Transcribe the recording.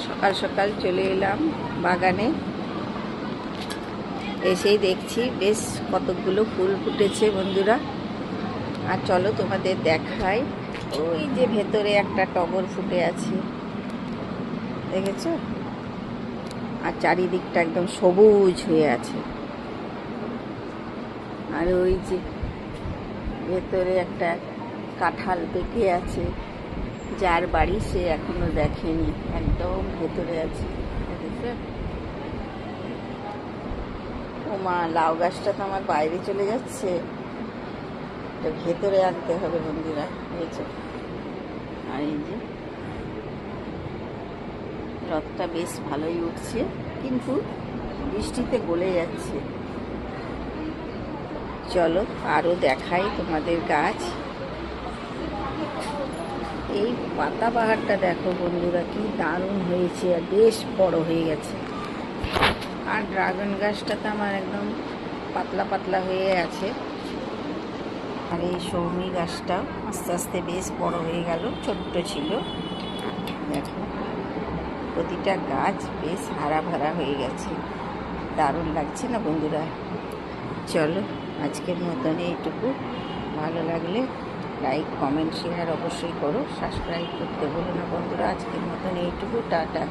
সকাল সকাল চলে এলাম বাগানে, এসেই দেখছি বেশ কতগুলো ফুল ফুটেছে বন্ধুরা। আর চলো তোমাদের দেখাই, ওই যে ভেতরে একটা টগর ফুটে আছে, দেখেছো? আর চারিদিকটা একদম সবুজ হয়ে আছে। আর ওই যে ভেতরে একটা কাঁঠাল পেকে আছে, যার বাড়ি সে এখনো দেখেনি, একদম ভেতরে আছে, দেখেছো? ও মা, লাউ গাছটা তো আমার বাইরে চলে যাচ্ছে, এটা ভেতরে আনতে হবে বন্ধুরা, বুঝেছো? আর এই যে রথটা বেশ ভালোই উঠছে, কিন্তু বৃষ্টিতে গলে যাচ্ছে। চলো আরও দেখাই তোমাদের গাছ। এই পাতাবাহারটা দেখো বন্ধুরা, কি দারুণ হয়েছে, আর বেশ বড় হয়ে গেছে। আর ড্রাগন গাছটা তো আমার একদম পাতলা পাতলা হয়ে আছে। আর এই সৌমি গাছটাও আস্তে আস্তে বেশ বড় হয়ে গেল, ছোট্ট ছিল। দেখো প্রতিটা গাছ বেশ হারা ভরা হয়ে গেছে, দারুণ লাগছে না বন্ধুরা? চলো আজকের মতন এইটুকু। ভালো লাগলে লাইক, কমেন্ট, শেয়ার অবশ্যই করো, সাবস্ক্রাইব করতে বলো না বন্ধুরা। আজকের মতন এইটুকু, টাটা।